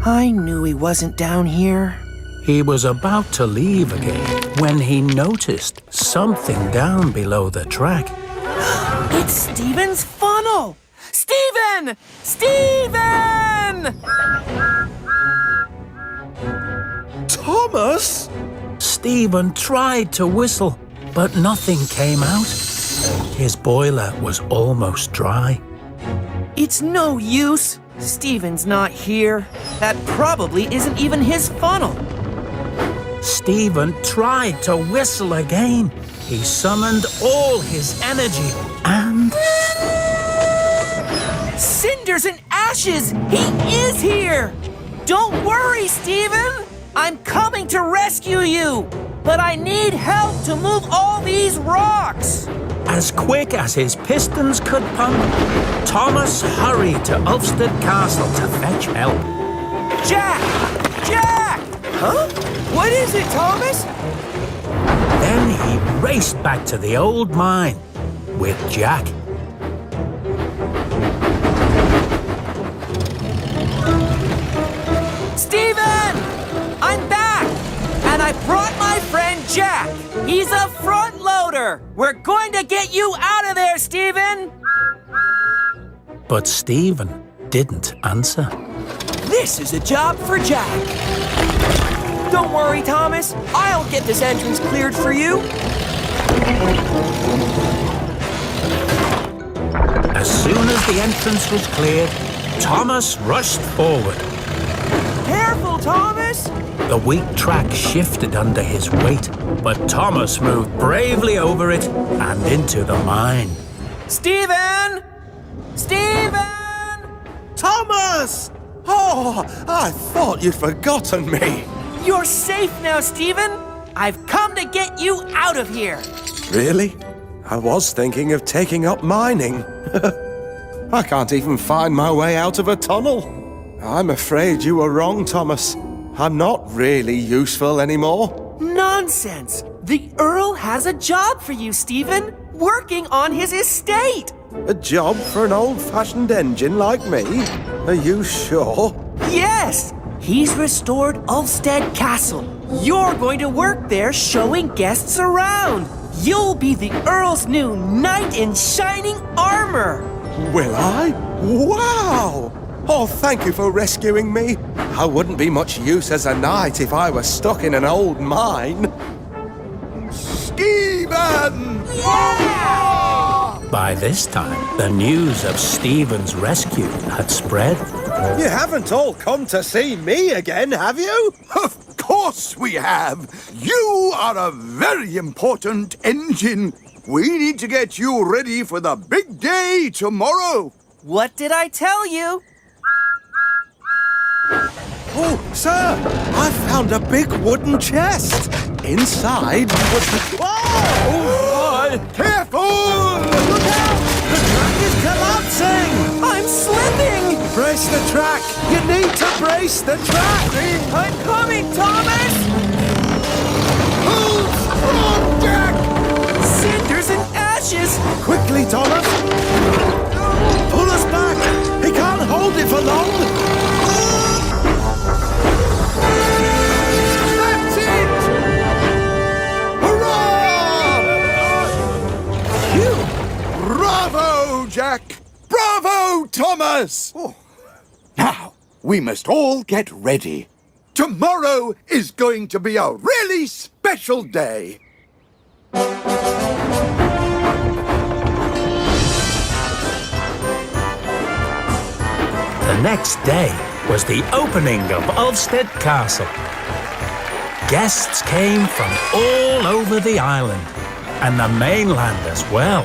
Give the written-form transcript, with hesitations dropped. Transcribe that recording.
I knew he wasn't down here. He was about to leave again when he noticed something down below the track. It's Stephen's funnel! Stephen! Stephen! Thomas? Stephen tried to whistle, but nothing came out. His boiler was almost dry. It's no use. Stephen's not here. That probably isn't even his funnel. Stephen tried to whistle again. He summoned all his energy and... Cinders and ashes! He is here! Don't worry, Stephen! I'm coming to rescue you! But I need help to move all these rocks! As quick as his pistons could pump, Thomas hurried to Ulfstead Castle to fetch help. Jack! Jack! Huh? What is it, Thomas? Then he raced back to the old mine with Jack. Stephen! I'm back! And I brought my friend Jack. He's a front loader. We're going to get you out of there, Stephen. But Stephen didn't answer. This is a job for Jack. Don't worry, Thomas. I'll get this entrance cleared for you. As soon as the entrance was cleared, Thomas rushed forward. Careful, Thomas! The weak track shifted under his weight, but Thomas moved bravely over it and into the mine. Stephen! Stephen! Thomas! Oh, I thought you'd forgotten me. You're safe now, Stephen. I've come to get you out of here. Really? I was thinking of taking up mining. I can't even find my way out of a tunnel. I'm afraid you were wrong, Thomas. I'm not really useful anymore. Nonsense! The Earl has a job for you, Stephen. Working on his estate. A job for an old-fashioned engine like me? Are you sure? Yes! He's restored Ulfstead Castle. You're going to work there showing guests around. You'll be the Earl's new knight in shining armor. Will I? Wow! Oh, thank you for rescuing me. I wouldn't be much use as a knight if I were stuck in an old mine. Stephen! Yeah! By this time, the news of Stephen's rescue had spread. You haven't all come to see me again, have you? Of course we have. You are a very important engine. We need to get you ready for the big day tomorrow. What did I tell you? Oh, sir, I found a big wooden chest. Inside was the... Whoa! Careful! Look out! The track is collapsing! I'm slipping! Brace the track! You need to brace the track! I'm coming, Thomas! Hold strong, Jack! Cinders and ashes! Quickly, Thomas! Pull us back! He can't hold it for long! That's it! Hurrah! Phew! Bravo, Jack! Bravo, Thomas! Oh. Now, we must all get ready. Tomorrow is going to be a really special day. The next day was the opening of Ulfstead Castle. Guests came from all over the island and the mainland as well.